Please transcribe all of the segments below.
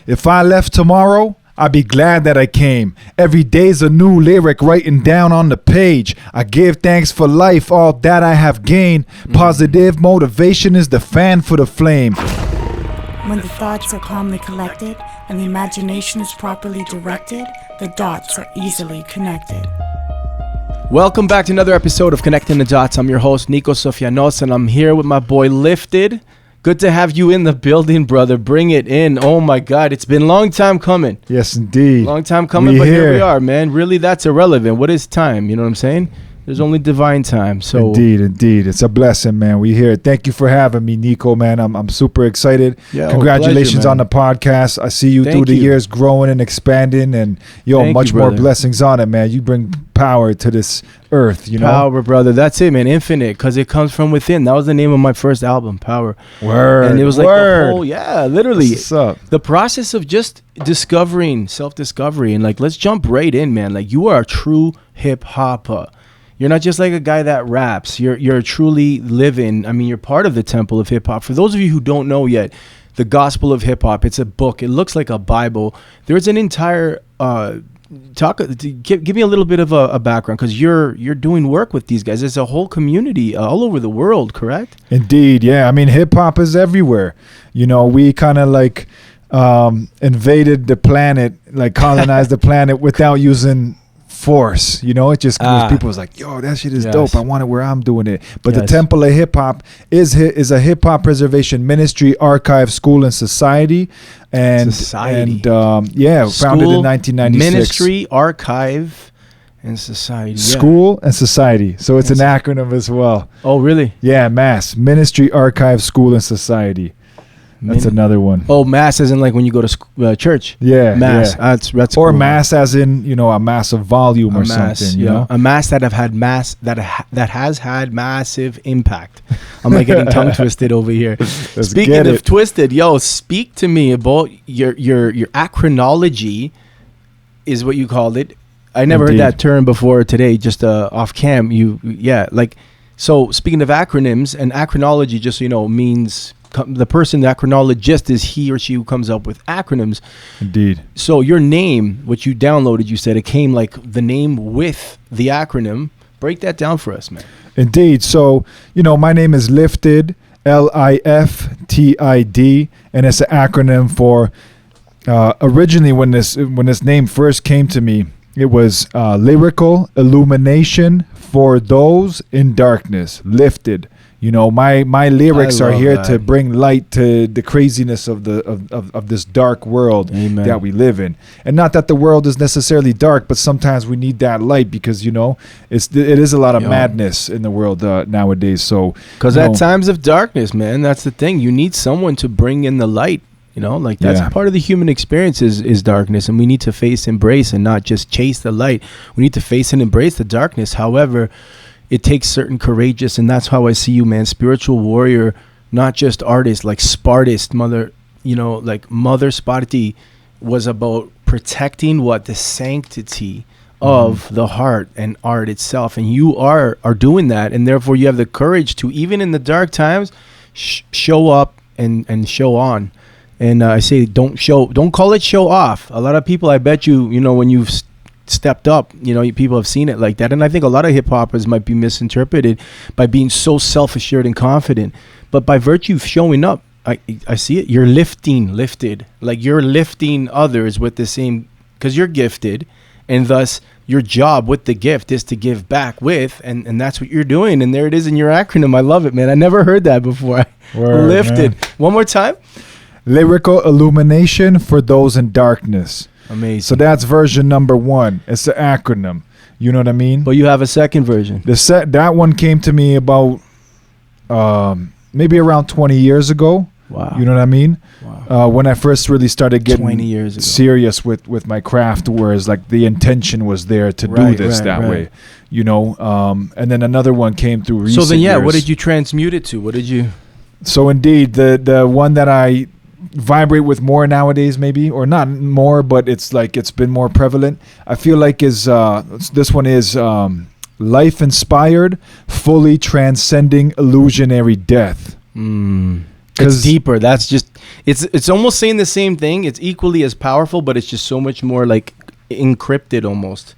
If I left tomorrow, I'd be glad that I came. Every day's a new lyric writing down on the page. I give thanks for life, all that I have gained. Positive motivation is the fan for the flame. When the thoughts are calmly collected and the imagination is properly directed, the dots are easily connected. Welcome back to another episode of Connecting the Dots. I'm your host, Nico Sofianos, and I'm here with my boy, Liftid. Good to have you in the building, brother. Bring it in. Oh, my God. It's been a long time coming. Yes, indeed. Long time coming, but here we are, man. Really, that's irrelevant. What is time? You know what I'm saying? There's only divine time. So Indeed. It's a blessing, man. We here. Thank you for having me, Nico, man. I'm super excited. Yeah, congratulations pleasure, on the podcast. I see you through the years growing and expanding, and much more blessings on it, man. You bring power to this earth, you know. Power, brother. That's it, man. Infinite, because it comes from within. That was the name of my first album, Power. Word. And it was like the whole, literally. What's up? The process of just discovering, self-discovery, and like, let's jump right in, man. Like, you are a true hip-hopper. You're not just like a guy that raps. You're truly living. I mean, you're part of the temple of hip hop. For those of you who don't know yet, the Gospel of Hip Hop, it's a book. It looks like a Bible. There's an entire give me a little bit of a background, because you're doing work with these guys. There's a whole community all over the world, correct? Indeed, yeah. I mean, hip hop is everywhere. You know, we kind of like invaded the planet, like colonized the planet without using force. You know, it just people was like, yo, that shit is dope. I want it where I'm doing it. But the Temple of Hip Hop is a hip hop preservation ministry, archive, school, and society. And founded in 1996. Ministry, archive, and society. School and society. So it's an acronym as well. Oh, really? Yeah, MASS. Ministry, archive, school, and society. That's another one. Oh, mass as in like when you go to church. Yeah, mass. Yeah. That's or cool. Mass as in, you know, a massive volume or something. You know, a mass that has had massive impact. I'm like getting tongue twisted over here. Speaking of twisted, speak to me about your acronology, is what you called it. I never heard that term before today. Just off cam, So speaking of acronyms, and acronology, just so you know, means the person, the acronologist, is he or she who comes up with acronyms. Indeed. So your name, what you downloaded, you said it came like the name with the acronym. Break that down for us, man. Indeed. So, you know, my name is Liftid, Liftid, and it's an acronym for, originally when this name first came to me, it was lyrical illumination for those in darkness, lifted. You know, my lyrics are here to bring light to the craziness of this dark world that we live in. And not that the world is necessarily dark, but sometimes we need that light, because, you know, it is a lot of madness in the world nowadays. So, because at times of darkness, man, that's the thing. You need someone to bring in the light. You know, like that's part of the human experience is darkness, and we need to face, embrace, and not just chase the light. We need to face and embrace the darkness. However, it takes certain courageous, and that's how I see you, man. Spiritual warrior, not just artist, like Spartist, Mother Sparti was about protecting the sanctity of the heart and art itself. And you are doing that, and therefore you have the courage to, even in the dark times, show up and show on. And I say, don't call it show off. A lot of people, I bet you know, when you've stepped up, you know, people have seen it like that. And I think a lot of hip hoppers might be misinterpreted by being so self-assured and confident. But by virtue of showing up, I see it. You're lifted. Like you're lifting others with the same, because you're gifted, and thus your job with the gift is to give back with, and that's what you're doing. And there it is in your acronym. I love it, man. I never heard that before. Lifted. Man. One more time. Lyrical illumination for those in darkness. Amazing. So that's version number 1. It's the acronym. You know what I mean? But you have a second version. That one came to me about maybe around 20 years ago. Wow. You know what I mean? Wow. When I first really started getting 20 years ago. serious with my craft, whereas like the intention was there to do this that way. You know, and then another one came through recent So then, years. what did you transmute it to? What did you? So indeed, the one that I vibrate with more nowadays, maybe, or not more, but it's like it's been more prevalent, I feel like, is this one is life inspired, fully transcending illusionary death. It's deeper. That's just it's almost saying the same thing. It's equally as powerful, but it's just so much more like encrypted almost.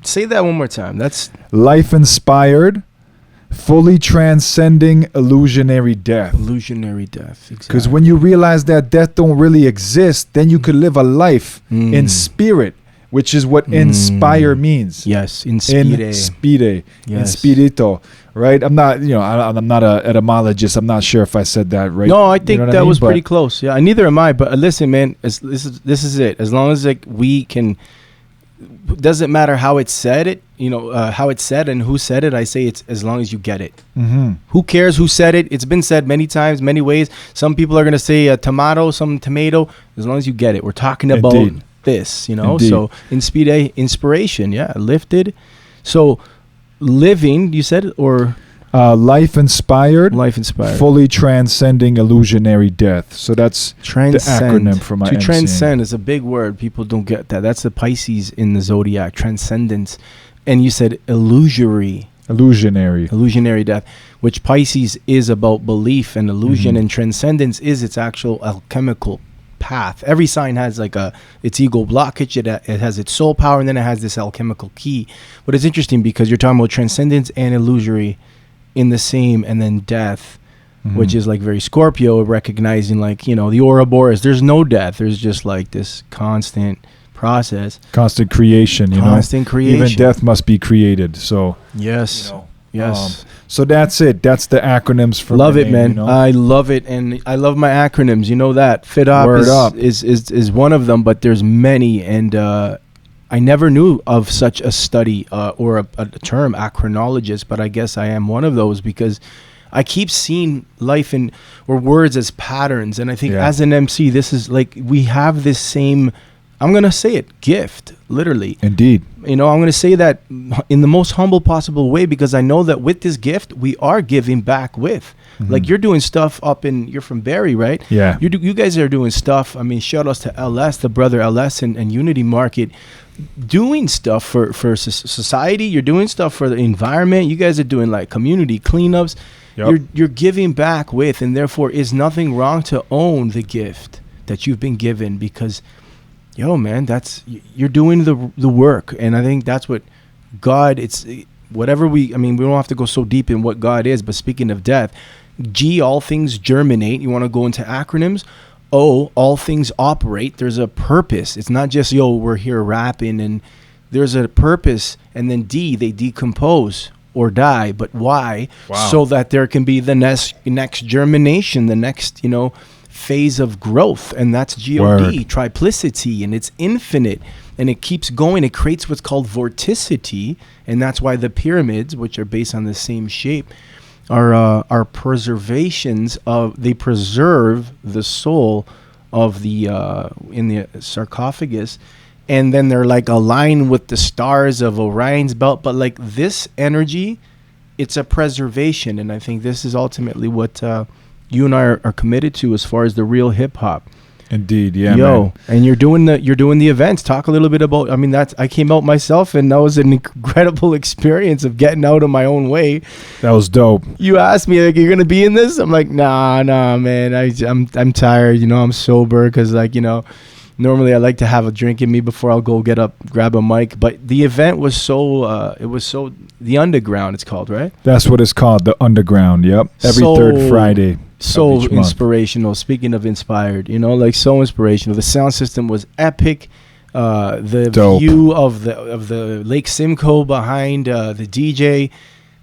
Say that one more time. That's life inspired, fully transcending illusionary death. Illusionary death. Because Exactly. when you realize that death don't really exist, then you could live a life in spirit, which is what inspire means. Yes, In inspire. spire, in Yes. spirito, right? I'm not, I'm not a etymologist. I'm not sure if I said that right. No, I You think know what that mean? was But pretty close. Yeah, neither am I. But listen, man, this is it. As long as like we can, doesn't matter how it's said. How it's said and who said it. I say it's as long as you get it. Who cares who said it? It's been said many times, many ways. Some people are gonna say a tomato, some tomato. As long as you get it, we're talking about Indeed. this. Indeed. So inspiration. Yeah, lifted. So living. You said or life inspired, life inspired. fully transcending illusionary death. So that's Transcend. the acronym for my To MCing. transcend is a big word. People don't get that. That's the Pisces in the zodiac, transcendence. And you said illusory death, which Pisces is about belief and illusion, and transcendence is its actual alchemical path. Every sign has like its ego blockage, it has its soul power, and then it has this alchemical key. But it's interesting because you're talking about transcendence and illusory in the same, and then death, which is like very Scorpio, recognizing like, the Ouroboros, there's no death, there's just like this constant process, constant creation, constant creation. Even death must be created. So Yes. Yes. So that's it. That's the acronyms for Love my it, name, man. I love it, and I love my acronyms. You know that. Word up. FitUp is one of them, but there's many, and I never knew of such a study or a term, acronologist, but I guess I am one of those because I keep seeing life or words as patterns, and I think as an MC, this is like we have this same. I'm going to say it, gift, literally. Indeed. I'm going to say that in the most humble possible way because I know that with this gift, we are giving back with. Like you're doing stuff you're from Barrie, right? Yeah. You guys are doing stuff. I mean, shout outs to LS, the brother LS and Unity Market, doing stuff for society. You're doing stuff for the environment. You guys are doing like community cleanups. Yep. You're giving back with, and therefore is nothing wrong to own the gift that you've been given because man, you're doing the work. And I think that's what God, it's whatever we don't have to go so deep in what God is, but speaking of death, G, all things germinate. You want to go into acronyms? O, all things operate. There's a purpose. It's not just, we're here rapping, and there's a purpose. And then D, they decompose or die, but why? Wow. So that there can be the next germination, the next, phase of growth, and that's God. Word. Triplicity, and it's infinite, and it keeps going. It creates what's called vorticity, and that's why the pyramids, which are based on the same shape, are preservations of. They preserve the soul of the in the sarcophagus, and then they're like aligned with the stars of Orion's belt. But like this energy, it's a preservation, and I think this is ultimately what. You and I are committed to as far as the real hip hop. Indeed, yeah, man. And you're doing the events. Talk a little bit about. I came out myself, and that was an incredible experience of getting out of my own way. That was dope. You asked me like, "You're gonna be in this?" I'm like, "Nah, man. I'm tired. I'm sober because normally I like to have a drink in me before I'll go grab a mic. But the event was so the underground. It's called, right? That's what it's called, the underground. Yep, every third Friday. So of each month. inspirational. Speaking of inspired, like so inspirational. The sound system was epic. The Dope. view of the Lake Simcoe behind the DJ,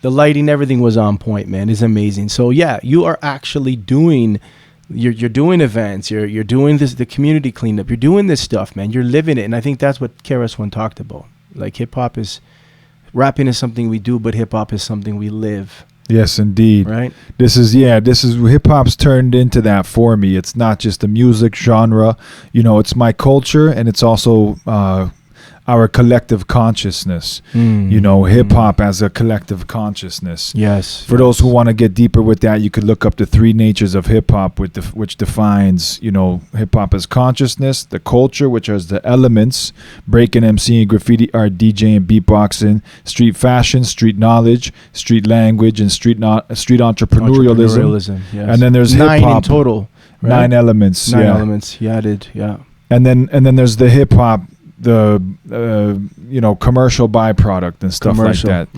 the lighting, everything was on point, man. It's amazing. So yeah, you are actually doing. You're doing events. You're doing the community cleanup. You're doing this stuff, man. You're living it, and I think that's what KRS-One talked about. Like rapping is something we do, but hip hop is something we live. Yes, indeed. Right. This is hip hop's turned into that for me. It's not just a music genre, it's my culture, and it's also our collective consciousness. You know, hip hop as a collective consciousness. Yes. For those who want to get deeper with that, you could look up the three natures of hip hop, which defines, you know, hip hop as consciousness, the culture, which is the elements, breaking, emceeing, graffiti art, DJing, beatboxing, street fashion, street knowledge, street language, and street entrepreneurialism. Yes. And then there's hip 9 hop. in total. Right? 9 elements. 9 yeah. elements. Yeah, I did. Yeah. And then there's the hip hop, the you know, commercial byproduct and stuff like that.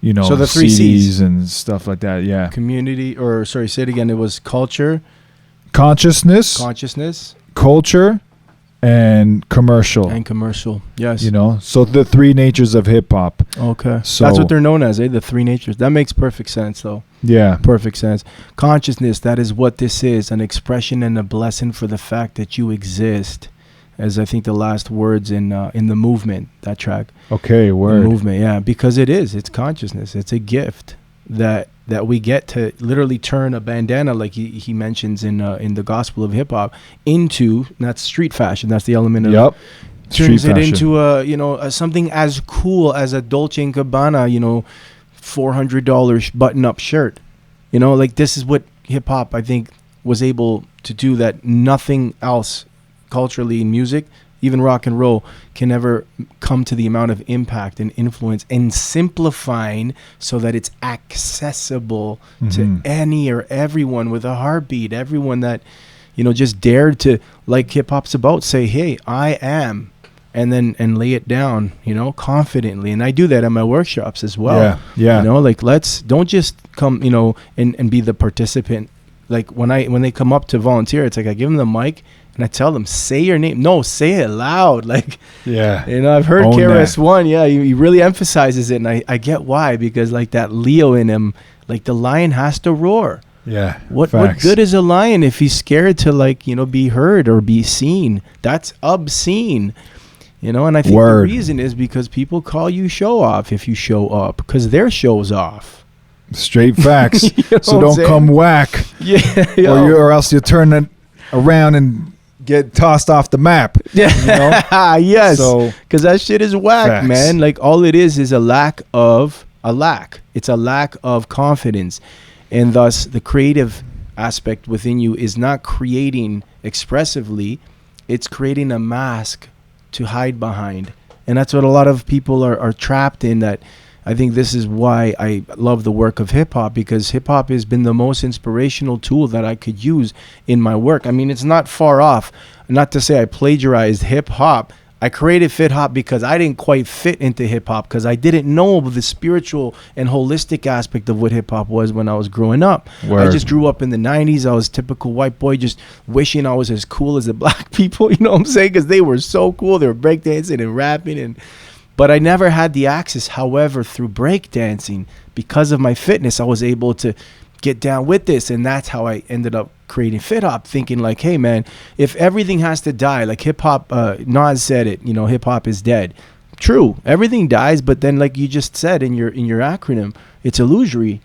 You know, so the 3 CDs C's and stuff like that. Yeah. Community, or sorry, say it again. It was culture, Consciousness, culture, and commercial. Yes. You know, so the 3 natures of hip hop. Okay. So that's what they're known as, the 3 natures. That makes perfect sense, though. Yeah. Perfect sense. Consciousness, that is what this is, an expression and a blessing for the fact that you exist. As I think the last words in the movement, that track. Okay, word. The movement, yeah, because it's consciousness. It's a gift that we get to literally turn a bandana, like he mentions in the gospel of hip hop, into, that's street fashion. That's the element of. Yep. Turns it into something as cool as a Dolce & Gabbana, you know, $400 button-up shirt. You know, like, this is what hip hop, I think, was able to do that nothing else culturally in music, even rock and roll, can ever come to the amount of impact and influence and simplifying so that it's accessible to any or everyone with a heartbeat, everyone that, you know, just dared to, like hip hop's about, say, hey, I am, and then lay it down, you know, confidently. And I do that at my workshops as well. Yeah. You know, like, don't just come, you know, and be the participant. Like, when they come up to volunteer, it's like I give them the mic and I tell them, say your name. No, say it loud. Like, yeah. You know, I've heard KRS-One. Yeah, he really emphasizes it, and I get why, because like that Leo in him, like the lion has to roar. Yeah. What good is a lion if he's scared to, like, you know, be heard or be seen? That's obscene. You know, and I think the reason is because people call you show off if you show up, because their show's off. Straight facts. You know, so don't come whack. Yeah. Or else you turn it around and get tossed off the map. Yeah. You know? Yes. Because that shit is whack, facts. man. Like, all it is a lack. It's a lack of confidence. And thus, the creative aspect within you is not creating expressively. It's creating a mask to hide behind. And that's what a lot of people are trapped in. That I think this is why I love the work of hip hop, because hip hop has been the most inspirational tool that I could use in my work. I mean, it's not far off. Not to say I plagiarized hip hop. I created hip hop because I didn't quite fit into hip hop, because I didn't know the spiritual and holistic aspect of what hip hop was when I was growing up. I just grew up in the 90s. I was a typical white boy, just wishing I was as cool as the black people, you know what I'm saying? Because they were so cool. They were breakdancing and rapping, but I never had the access. However, through breakdancing, because of my fitness, I was able to get down with this. And that's how I ended up creating Fit Hop, thinking like, hey, man, if everything has to die, like hip hop, Nas said it, you know, hip hop is dead. True. Everything dies. But then, like you just said in your acronym, it's illusory.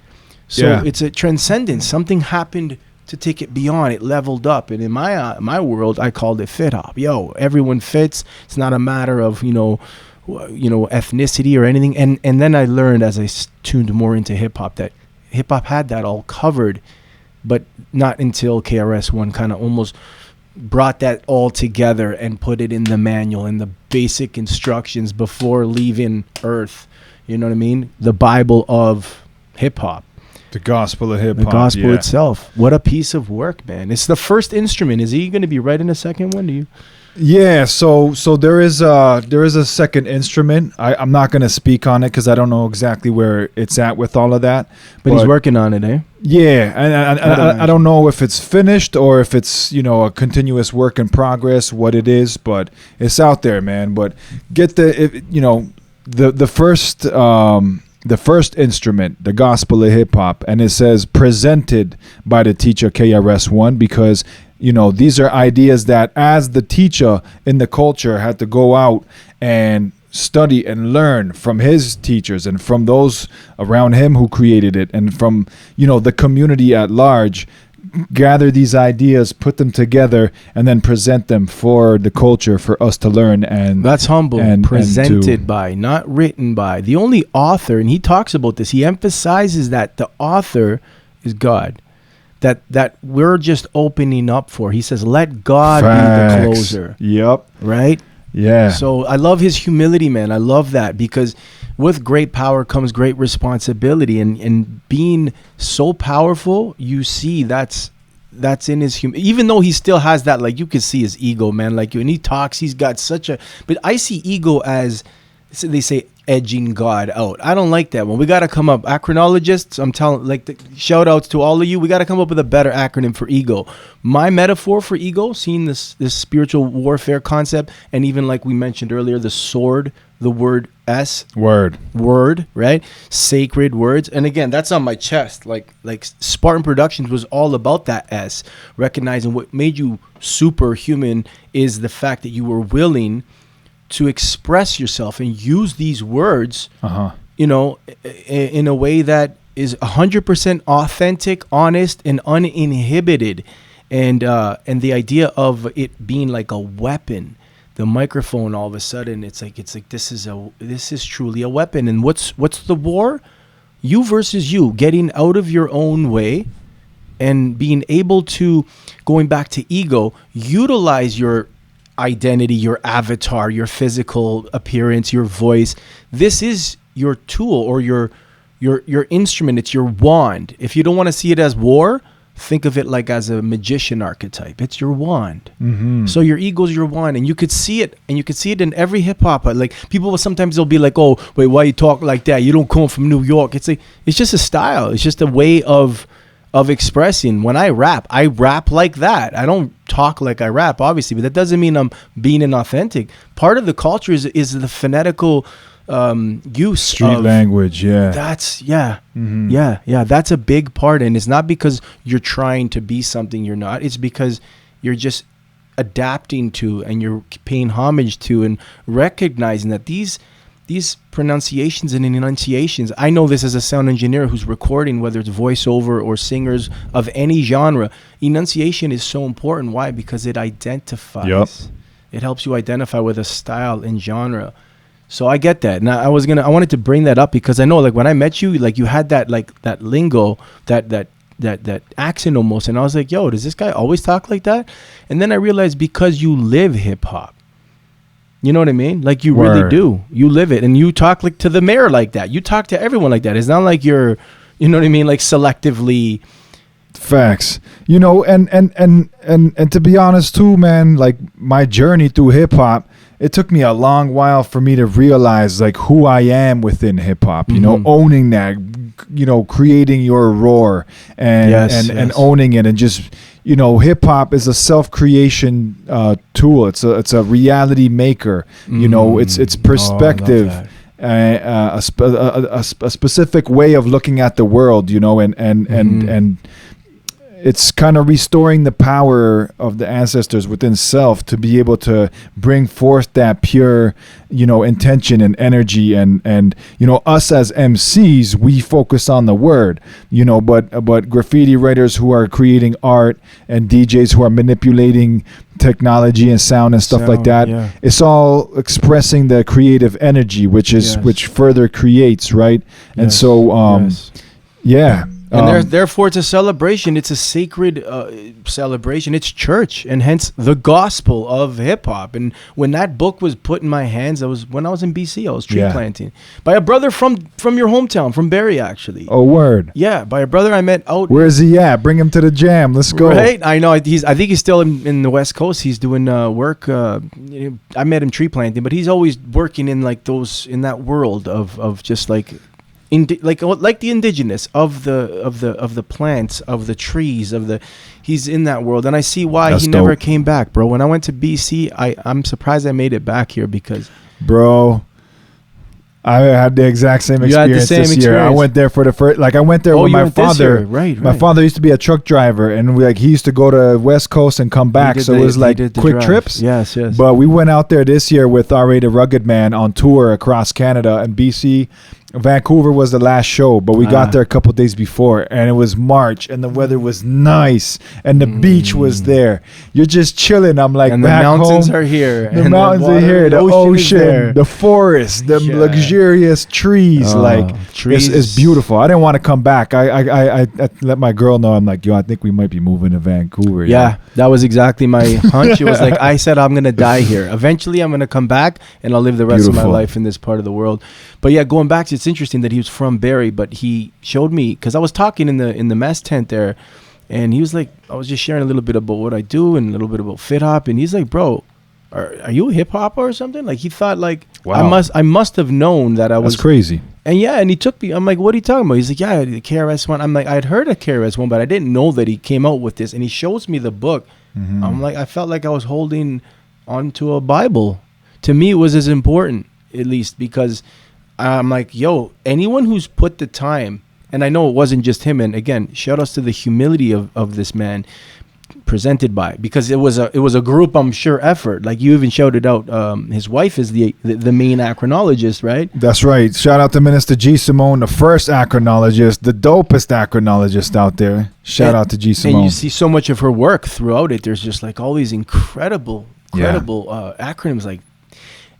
So it's a transcendence. Something happened to take it beyond. It leveled up. And in my world, I called it Fit Hop. Yo, everyone fits. It's not a matter of, you know, ethnicity or anything. And then I learned, as I tuned more into hip hop, that hip hop had that all covered, but not until KRS-One kind of almost brought that all together and put it in the manual and the basic instructions before leaving Earth. You know what I mean? The Bible of hip hop. The gospel of hip hop. The gospel itself. What a piece of work, man. It's the first instrument. Is he going to be writing a second one? Do you? Yeah, so there is a second instrument. I'm not going to speak on it because I don't know exactly where it's at with all of that. But he's working on it, eh? Yeah, and I don't know if it's finished or if it's, you know, a continuous work in progress, what it is, but it's out there, man. But get the first instrument, the gospel of hip hop, and it says presented by the teacher KRS-One, because, you know, these are ideas that, as the teacher in the culture, had to go out and study and learn from his teachers and from those around him who created it, and from, you know, the community at large, gather these ideas, put them together, and then present them for the culture for us to learn. And that's humble. And presented by, not written by. The only author, and he talks about this, he emphasizes that the author is God. That we're just opening up for. He says, let God be the closer. Yep. Right? Yeah. So I love his humility, man. I love that, because with great power comes great responsibility, and being so powerful, you see that's in his even though he still has that, like, you can see his ego, man. Like, when he talks, he's got such a, but I see ego as, so they say, edging God out. I don't like that one. We got to come up, acronologists, I'm telling, like, shout outs to all of you. We got to come up with a better acronym for ego. My metaphor for ego, seeing this spiritual warfare concept, and even like we mentioned earlier, the sword, the word word, right? Sacred words. And again, that's on my chest. Like Spartan Productions was all about that S, recognizing what made you superhuman is the fact that you were willing to express yourself and use these words, you know, in a way that is 100% authentic, honest, and uninhibited. And the idea of it being like a weapon, the microphone, all of a sudden, it's like this is truly a weapon. And what's the war? You versus you, getting out of your own way and being able to, going back to ego, utilize your identity, your avatar, your physical appearance, your voice. This is your tool or your instrument. It's your wand. If you don't want to see it as war, think of it like as a magician archetype. It's your wand. Mm-hmm. So your ego's your wand, and you could see it, and you could see it in every hip hop. Like, people will sometimes, they'll be like, "Oh, wait, why you talk like that? You don't come from New York." It's like, it's just a style. It's just a way of expressing. When I rap like that. I don't talk like I rap, obviously, but that doesn't mean I'm being inauthentic. Part of the culture is the phonetical use street language. That's that's a big part. And it's not because you're trying to be something you're not. It's because you're just adapting to, and you're paying homage to, and recognizing that these pronunciations and enunciations, I know this as a sound engineer who's recording, whether it's voiceover or singers of any genre, enunciation is so important. Why? Because it identifies. Yep. It helps you identify with a style and genre. So I get that. Now I wanted to bring that up because I know, like, when I met you, like, you had that, like, that lingo, that accent almost, and I was like, yo, does this guy always talk like that? And then I realized, because you live hip hop. You know what I mean? Like, you really do. You live it, and you talk like to the mayor like that. You talk to everyone like that. It's not like you're, you know what I mean, like, selectively. Facts. You know, and to be honest too, man, like, my journey through hip hop, it took me a long while for me to realize, like, who I am within hip hop, you know, owning that, you know, creating your roar and owning it, and just, you know, hip hop is a self-creation tool. It's a reality maker. You know, it's perspective, a specific way of looking at the world. You know, and it's kind of restoring the power of the ancestors within self to be able to bring forth that pure, you know, intention and energy. And you know, us as MCs, we focus on the word, you know, but graffiti writers who are creating art and DJs who are manipulating technology and sound and stuff like that, it's all expressing the creative energy, which further creates, right? And so and therefore, it's a celebration. It's a sacred celebration. It's church, and hence the gospel of hip hop. And when that book was put in my hands, when I was in BC. I was tree planting by a brother from your hometown, from Barrie, actually. Oh, word. Yeah, by a brother I met out. Where is he at? Bring him to the jam. Let's go. Right, I know. I think he's still in the West Coast. He's doing work. I met him tree planting, but he's always working in, like, in that world of just like. Like the indigenous of the plants, of the trees, he's in that world, and I see why he never came back, bro. When I went to BC, I'm surprised I made it back here, because, bro, I had the exact same experience this year. I went there for the first, like, I went there with my father. Right. My father used to be a truck driver, and he used to go to West Coast and come back. So it was like quick trips. Yes. But we went out there this year with R.A. the Rugged Man on tour across Canada and BC. Vancouver was the last show, but we got there a couple days before, and it was March, and the weather was nice, and the beach was there. You're just chilling. I'm like, and the back mountains home, are here. The and mountains are here. The ocean, the the forest, the luxurious trees. trees. It's beautiful. I didn't want to come back. I let my girl know. I'm like, yo, I think we might be moving to Vancouver. Yeah, that was exactly my hunch. It was like, I said, I'm going to die here. Eventually, I'm going to come back, and I'll live the rest of my life in this part of the world. But yeah, going back to, it's interesting that he was from Barrie, but he showed me, because I was talking in the mess tent there, and he was like, I was just sharing a little bit about what I do and a little bit about fit hop, and he's like, bro, are you a hip hopper or something? Like, he thought like, wow. I must have known that I was. That's crazy. And yeah, and he took me. I'm like, what are you talking about? He's like, yeah, the KRS-One. I'm like, I'd heard of KRS-One, but I didn't know that he came out with this. And he shows me the book. Mm-hmm. I'm like, I felt like I was holding onto a Bible. To me, it was as important, at least, because I'm like, yo, anyone who's put the time, and I know it wasn't just him. And again, shout outs to the humility of this man presented by, because it was a group, I'm sure, effort. Like you even shouted out, his wife is the main acronologist, right? That's right. Shout out to Minister G. Simone, the first acronologist, the dopest acronologist out there. Shout out to G. Simone. And you see so much of her work throughout it. There's just like all these incredible acronyms. Like,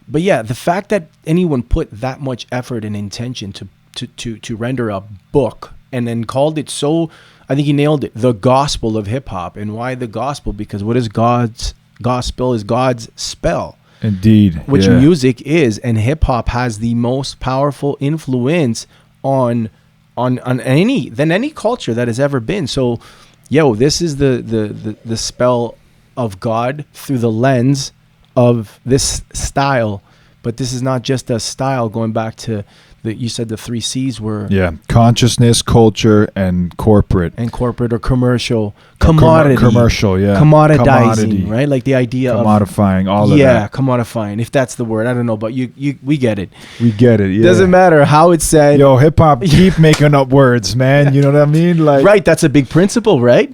but yeah, the fact that anyone put that much effort and intention to render a book and then called it so. I think he nailed it. The gospel of hip hop. And why the gospel? Because what is God's gospel is God's spell. Indeed. Which music is, and hip hop has the most powerful influence on any culture that has ever been. So, yo, this is the spell of God through the lens of this style. But this is not just a style, going back to you said the 3 C's were consciousness, culture, and corporate or commercial, commodity, commoditizing, right? Like the idea commodifying, all of that. Commodifying, if that's the word. I don't know, but we get it. We get it. Yeah. Doesn't matter how it's said. Yo, hip hop keep making up words, man. You know what I mean? Like, right. That's a big principle, right?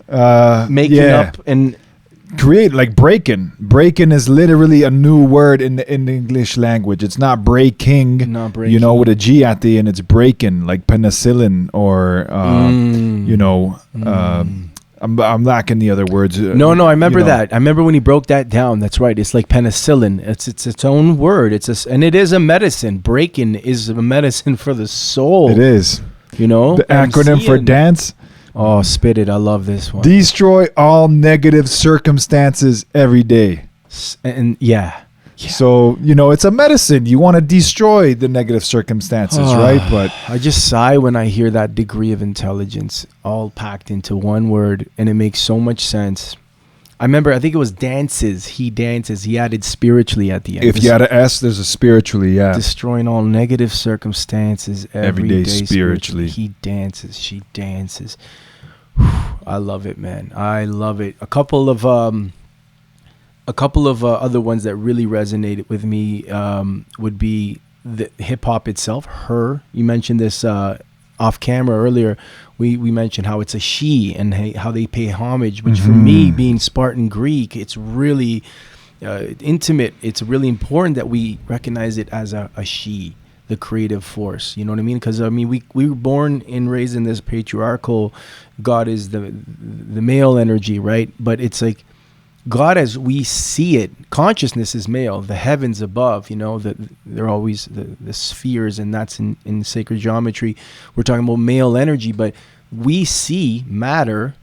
Making up and. Create, like breaking. Breaking is literally a new word in the English language. It's not breaking, you know, with a G at the end. It's breaking, like penicillin or, I'm lacking the other words. No, I remember that. I remember when he broke that down. That's right. It's like penicillin. It's its own word. And it is a medicine. Breaking is a medicine for the soul. It is. You know? The acronym for dance. Oh, spit it. I love this one. Destroy all negative circumstances every day. And yeah. So, you know, it's a medicine. You want to destroy the negative circumstances, right? But I just sigh when I hear that degree of intelligence all packed into one word, and it makes so much sense. I remember, I think it was dances. He dances. He added spiritually at the end. If you had an S, there's a spiritually, yeah. Destroying all negative circumstances every day spiritually. He dances. She dances. I love it, man. I love it. A couple of other ones that really resonated with me would be the hip hop itself. Her, you mentioned this off camera earlier. We mentioned how it's a she and how they pay homage, which for me, being Spartan Greek, it's really intimate. It's really important that we recognize it as a she, the creative force. You know what I mean? Because I mean, we were born and raised in this patriarchal. God is the male energy, right? But it's like God as we see it. Consciousness is male. The heavens above, you know, they're always the spheres, and that's in sacred geometry. We're talking about male energy, but we see matter.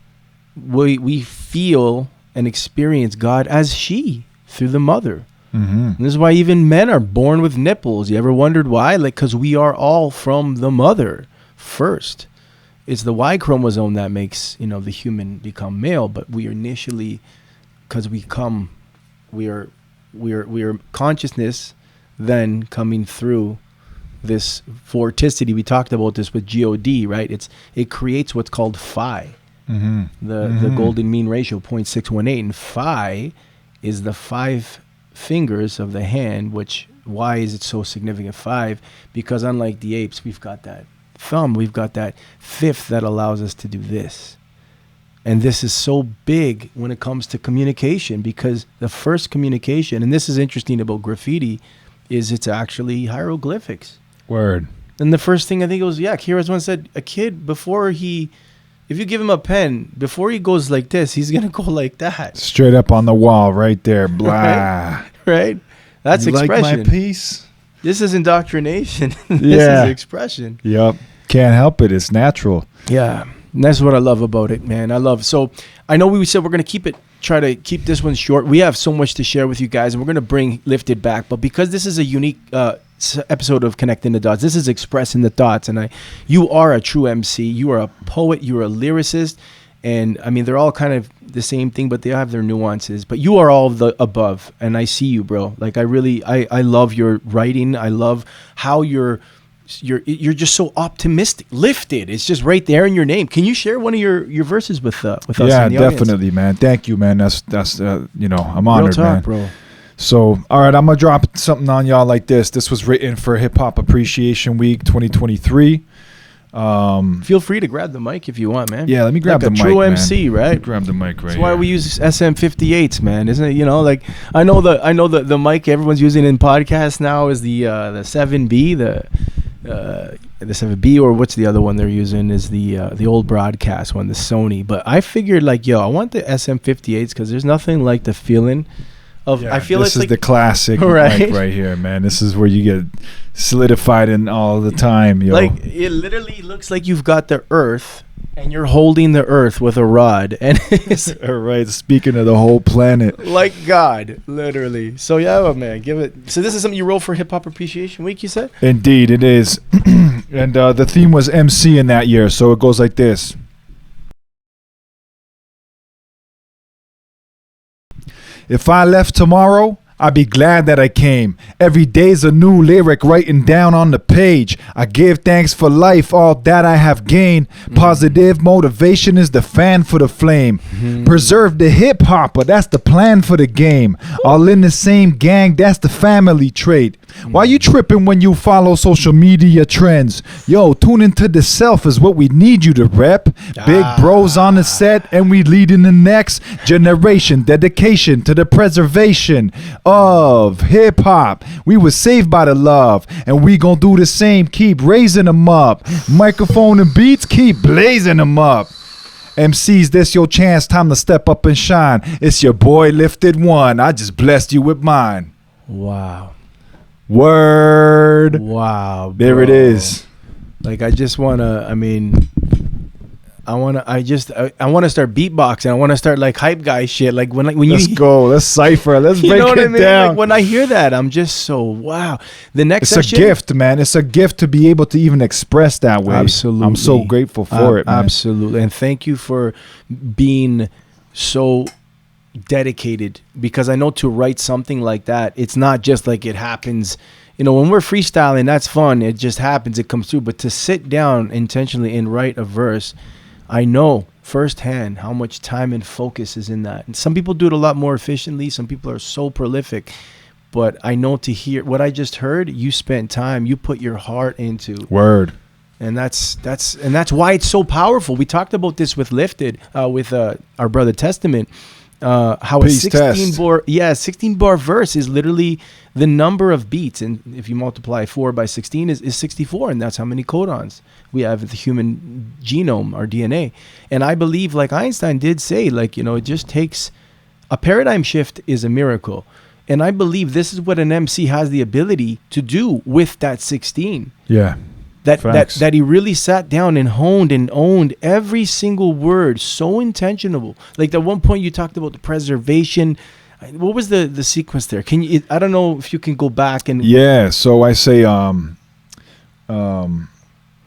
We feel and experience God as she through the mother. And this is why even men are born with nipples. You ever wondered why? Like, because we are all from the mother first. It's the Y chromosome that makes, you know, the human become male, but we are initially, because we are consciousness then coming through this vorticity. We talked about this with God, right? It creates what's called phi, the golden mean ratio, 0.618, and phi is the 5 fingers of the hand. Which, why is it so significant? 5, because unlike the apes, we've got that thumb, we've got that fifth that allows us to do this. And this is so big when it comes to communication, because the first communication, and this is interesting about graffiti, is it's actually hieroglyphics. Word. And the first thing I think it was, KRS-One said, a kid, if you give him a pen, before he goes like this, he's going to go like that. Straight up on the wall right there. Blah. Right? That's you expression. Like my piece? This is indoctrination. This is expression. Yep. Can't help it. It's natural. Yeah. And that's what I love about it, man. So I know we said we're going to try to keep this one short. We have so much to share with you guys, and we're going to bring Liftid back. But because this is a unique episode of Connecting the Dots, this is expressing the thoughts. And you are a true MC. You are a poet. You are a lyricist. And I mean, they're all kind of the same thing, but they have their nuances. But you are all of the above. And I see you, bro. Like, I love your writing. I love how you're just so optimistic. Liftid, it's just right there in your name. Can you share one of your verses with us? Yeah, in the definitely, audience? man. Thank you, man. That's I'm honored, Real talk, man. bro. So, all right, I'm gonna drop something on y'all like this. This was written for Hip Hop Appreciation Week 2023. Feel free to grab the mic if you want, man. Yeah, let me grab like the mic, a true man. MC, right? Grab the mic right That's why here. we use SM58s, man, isn't it? Like I know the mic everyone's using in podcasts now is the 7B, the 7B, or what's the other one they're using is the old broadcast one, the Sony. But I figured I want the SM58s because there's nothing like the feeling of. I feel this is the classic right? mic right here, man. This is where you get solidified in all the time, yo. Like it literally looks like you've got the earth and you're holding the earth with a rod, and it's all right, speaking of the whole planet, like God, literally. So yeah, man, give it. So this is something you wrote for Hip Hop Appreciation Week, you said? Indeed, it is. And the theme was MC in that year, so it goes like this. If I left tomorrow, I'd be glad that I came. Every day's a new lyric writing down on the page. I give thanks for life, all that I have gained. Positive motivation is the fan for the flame. Preserve the hip hopper, that's the plan for the game. All in the same gang, that's the family trait. Why you tripping when you follow social media trends? Yo, tune into the self is what we need you to rep. Big bros on the set, and we leading the next generation. Dedication to the preservation of hip hop. We was saved by the love, and we gon' do the same. Keep raising them up. Microphone and beats, keep blazing them up. MCs, this your chance, time to step up and shine. It's your boy Liftid One. I just blessed you with mine. Wow. Word. Wow. Bro. There it is. Like I just wanna. I mean, I wanna start beatboxing. I wanna start like hype guy shit. Like when Let's go. Let's cipher. Let's you break know what it I mean? down. Like when I hear that, I'm just so wow. The next It's session, a gift, man. It's a gift to be able to even express that way. Absolutely. I'm so grateful for it, man. Absolutely. And thank you for being so dedicated, because I know to write something like that, it's not just like it happens. When we're freestyling, that's fun. It just happens. It comes through. But to sit down intentionally and write a verse, I know firsthand how much time and focus is in that. And some people do it a lot more efficiently. Some people are so prolific. But I know to hear what I just heard, you spent time, you put your heart into. Word. And that's why it's so powerful. We talked about this with Liftid, with our brother Testament. How Peace a 16 bar verse is literally the number of beats, and if you multiply 4 by 16 is 64, and that's how many codons we have in the human genome, our DNA. And I believe, like Einstein did say, it just takes a paradigm shift is a miracle. And I believe this is what an MC has the ability to do with that 16. Yeah. That he really sat down and honed and owned every single word, so intentional. Like at one point you talked about the preservation. What was the sequence there? Can you? I don't know if you can go back and. Yeah. So I say,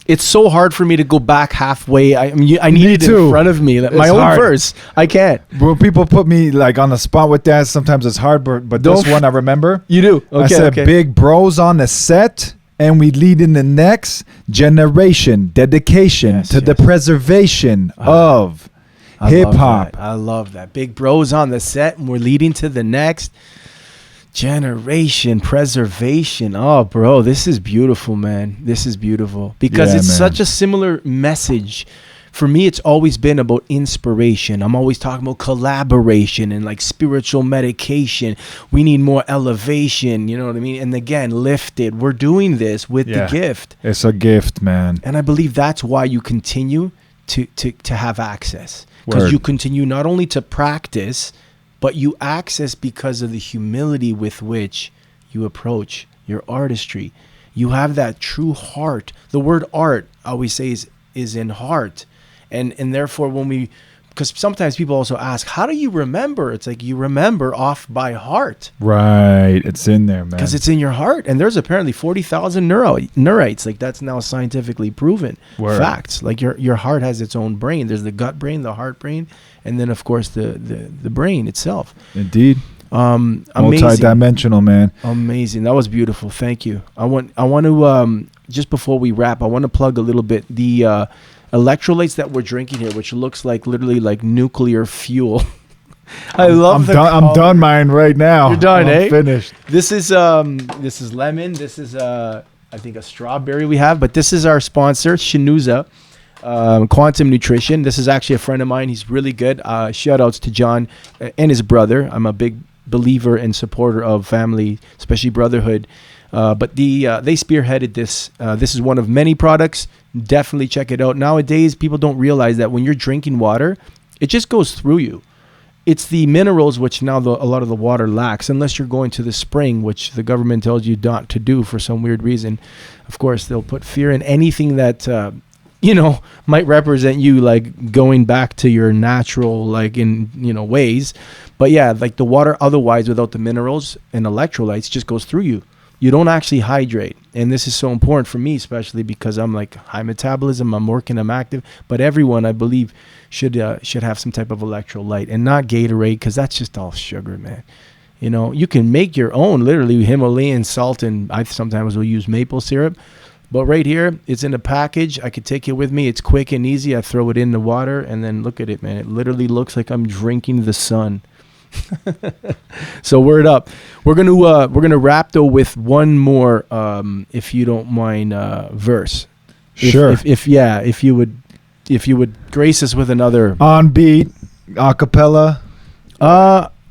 it's so hard for me to go back halfway. I need it too. in front of me. My own hard. verse, I can't. When people put me like on the spot with that, sometimes it's hard. But this one I remember. You do. Okay. I said, big bros on the set. And we lead in the next generation, dedication to the preservation of hip hop. I love that. Big bros on the set, and we're leading to the next generation, preservation. Oh, bro, this is beautiful, man. This is beautiful because it's such a similar message for me, it's always been about inspiration. I'm always talking about collaboration and like spiritual medication. We need more elevation, you know what I mean? And again, Liftid. We're doing this with the gift. It's a gift, man. And I believe that's why you continue to have access. Because you continue not only to practice, but you access because of the humility with which you approach your artistry. You have that true heart. The word art, I always say, is in heart. And therefore, because sometimes people also ask, how do you remember? It's like you remember off by heart. Right. It's in there, man. Because it's in your heart. And there's apparently 40,000 neurites. Like that's now scientifically proven. Word. Facts. Like your heart has its own brain. There's the gut brain, the heart brain, and then of course the brain itself. Indeed. Amazing. Multi-dimensional, man. Amazing. That was beautiful. Thank you. I want to just before we wrap, I want to plug a little bit the electrolytes that we're drinking here, which looks like literally like nuclear fuel. I'm done mine right now. You're done, I'm finished. This is lemon. This is I think a strawberry we have, but this is our sponsor, Shinuza. Quantum Nutrition. This is actually a friend of mine. He's really good. Shout outs to John and his brother. I'm a big believer and supporter of family, especially brotherhood. But they spearheaded this. This is one of many products. Definitely check it out. Nowadays, people don't realize that when you're drinking water, it just goes through you. It's the minerals which now a lot of the water lacks, unless you're going to the spring, which the government tells you not to do for some weird reason. Of course, they'll put fear in anything that might represent you like going back to your natural ways. But yeah, like the water otherwise without the minerals and electrolytes just goes through you. You don't actually hydrate. And this is so important for me, especially because I'm like high metabolism, I'm working, I'm active. But everyone, I believe, should have some type of electrolyte and not Gatorade, because that's just all sugar, man. You can make your own, literally Himalayan salt, and I sometimes will use maple syrup. But right here, it's in a package. I could take it with me. It's quick and easy. I throw it in the water, and then look at it, man. It literally looks like I'm drinking the sun. So word up. We're gonna wrap though with one more, if you don't mind, verse. Sure. If you would grace us with another on beat, acapella.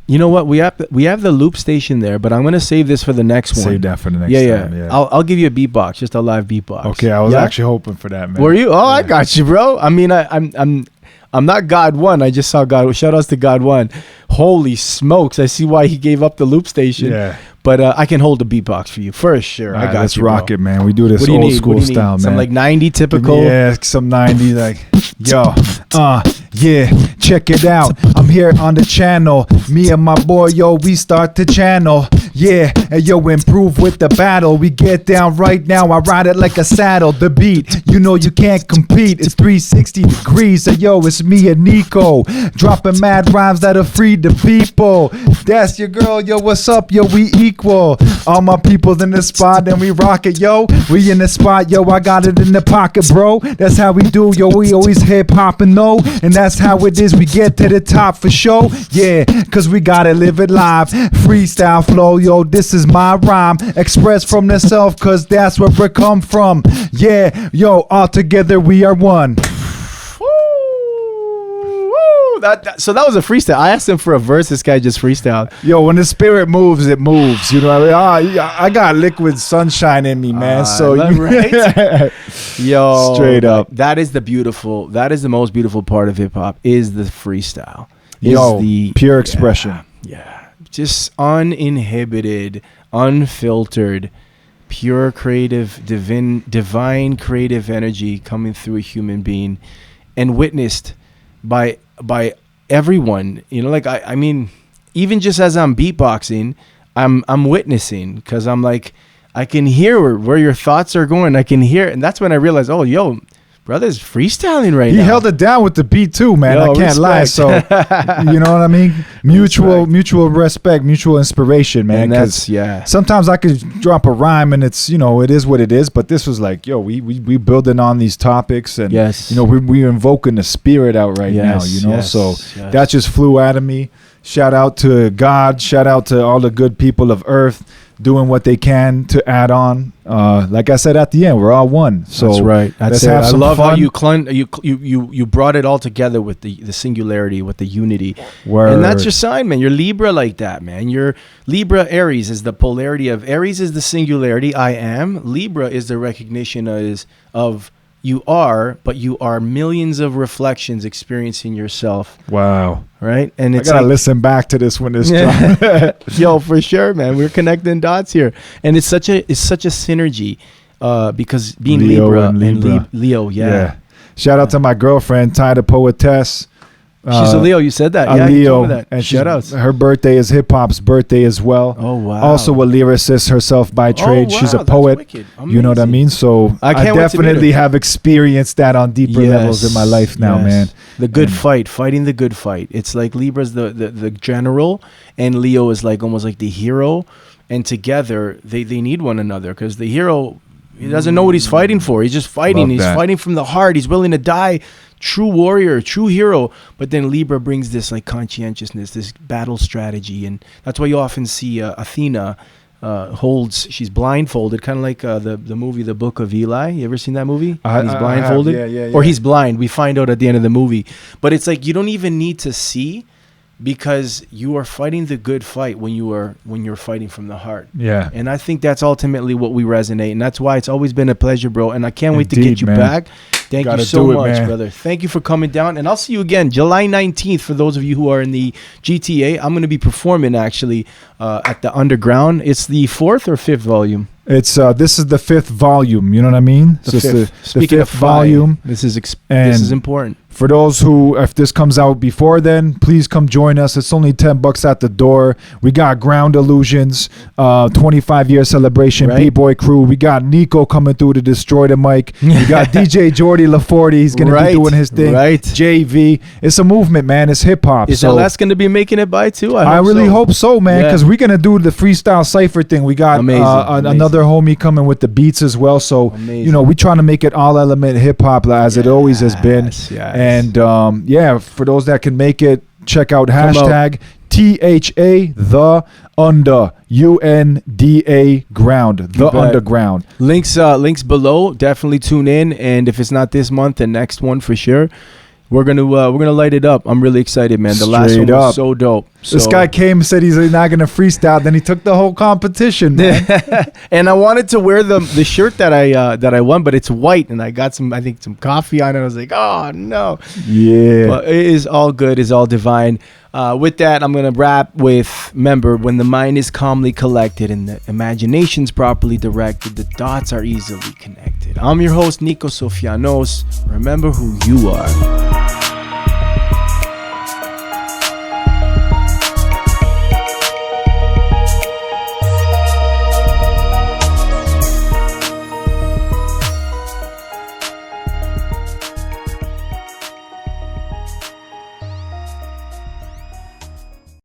You know what? We have the loop station there, but I'm gonna save this for the next one. Save that for the next time. Yeah. I'll give you a beatbox, just a live beatbox. Okay, I was actually hoping for that, man. Were you? Oh, yeah. I got you, bro. I mean, I'm not God One. I just saw God. Shout outs to God One. Holy smokes! I see why he gave up the loop station. Yeah. But I can hold the beatbox for you for sure. All right, I got let's you, rock bro. It, man. We do this old school style, man. Some like 90 typical. Yeah, some 90 like, yo, yeah, check it out. I'm here on the channel. Me and my boy, yo, we start the channel. Yeah, and yo, improve with the battle. We get down right now. I ride it like a saddle. The beat, you can't compete. It's 360 degrees. And yo, it's me and Nico dropping mad rhymes that'll free the people. That's your girl, yo. What's up, yo? We equal. All my people's in the spot, and we rock it, yo. We in the spot, yo. I got it in the pocket, bro. That's how we do, yo. We always hip hopping, no, and that's how it is. We get to the top for sure, yeah. Cause we gotta live it live. Freestyle flow, yo. This is my rhyme. Express from the self, cause that's where we come from. Yeah, yo. All together we are one. So that was a freestyle. I asked him for a verse. This guy just freestyled. Yo, when the spirit moves, it moves. You know what I mean? I got liquid sunshine in me, man. So right? Yo, straight up. That is the most beautiful part of hip hop is the freestyle. Yo, the pure expression. Yeah. Just uninhibited, unfiltered, pure creative, divine creative energy coming through a human being and witnessed by everyone, like I mean, even just as I'm beatboxing, I'm witnessing, because I'm like, I can hear where your thoughts are going. I can hear, and that's when I realized, oh, yo, brother's freestyling right now. He held it down with the beat too, man. I can't lie. So you know what I mean? Mutual respect, mutual inspiration, man. Because sometimes I could drop a rhyme and it's, it is what it is. But this was like, yo, we building on these topics, and we're invoking the spirit out right now. So that just flew out of me. Shout out to God. Shout out to all the good people of Earth doing what they can to add on. Like I said at the end, we're all one. So that's right. Let's have some I love fun. how you brought it all together with the singularity, with the unity. Word. And that's your sign, man. You're Libra like that, man. You're Libra. Aries is the polarity of Aries is the singularity. I am. Libra is the recognition of you are, but you are millions of reflections experiencing yourself. Wow. Right? And it's I gotta listen back to this when it's Yo, for sure, man. We're connecting dots here. And it's such a synergy because being Leo Libra and and Libra. Leo, yeah. Shout out to my girlfriend, Ty the Poetess. She's a Leo. You said that. A Yeah, you Leo. told me that. And Shout outs. her birthday is hip hop's birthday as well. Oh, wow. Also a lyricist herself by trade. She's a wow, poet. that's wicked. You know what I Amazing. mean? So I can't wait to meet definitely her. have experienced that on deeper levels in my life now, man. The good And- fight, fighting the good fight. It's like Libra's the general, and Leo is like almost like the hero. And together, they need one another because the hero, he doesn't know what he's fighting for. He's just fighting. Love He's that. fighting from the heart. He's willing to die. True warrior, true hero. But then Libra brings this like conscientiousness, this battle strategy. And that's why you often see Athena she's blindfolded, kind of like the movie The Book of Eli. You ever seen that movie? He's blindfolded. Yeah. Or he's blind. We find out at the end of the movie. But it's like you don't even need to see because you are fighting the good fight when you're fighting from the heart. Yeah. And I think that's ultimately what we resonate. And that's why it's always been a pleasure, bro. And I can't wait to Indeed, get you man. back. Thank Gotta you so do it, much, man. brother. Thank you for coming down. And I'll see you again July 19th for those of you who are in the GTA. I'm going to be performing actually at the Underground. It's the 4th or 5th volume. It's this is the 5th volume. You know what I mean? The So it's fifth. the Speaking of 5th volume. this is And important. For those who, if this comes out before then, please come join us. It's only $10 at the door. We got Ground Illusions, 25-year celebration, Right. B-Boy crew. We got Nico coming through to destroy the mic. We got DJ Jordy LaForte. He's going to be doing his thing. Right. JV. It's a movement, man. It's hip hop. Is So LS going to be making it by too? I really hope so, man, Yeah. because we're going to do the freestyle cypher thing. We got Amazing. another homie coming with the beats as well. So, Amazing. you know, we're trying to make it all element hip hop as it always has been. Yes. And yeah, for those that can make it, check out Come hashtag THA the under UNDA ground, the bet. underground. Links below. Definitely tune in, and if it's not this month, the next one for sure. We're gonna light it up. I'm really excited, man. The last Straight one was up. so dope. This So- guy came and said he's not gonna freestyle. Then he took the whole competition, man. and I wanted to wear the shirt that I won, but it's white, and I got some coffee on it. I was like, oh no. Yeah. But it is all good. It's all divine. With that, I'm gonna wrap with, remember, when the mind is calmly collected and the imagination's properly directed, the dots are easily connected. I'm your host, Nico Sofianos. Remember who you are.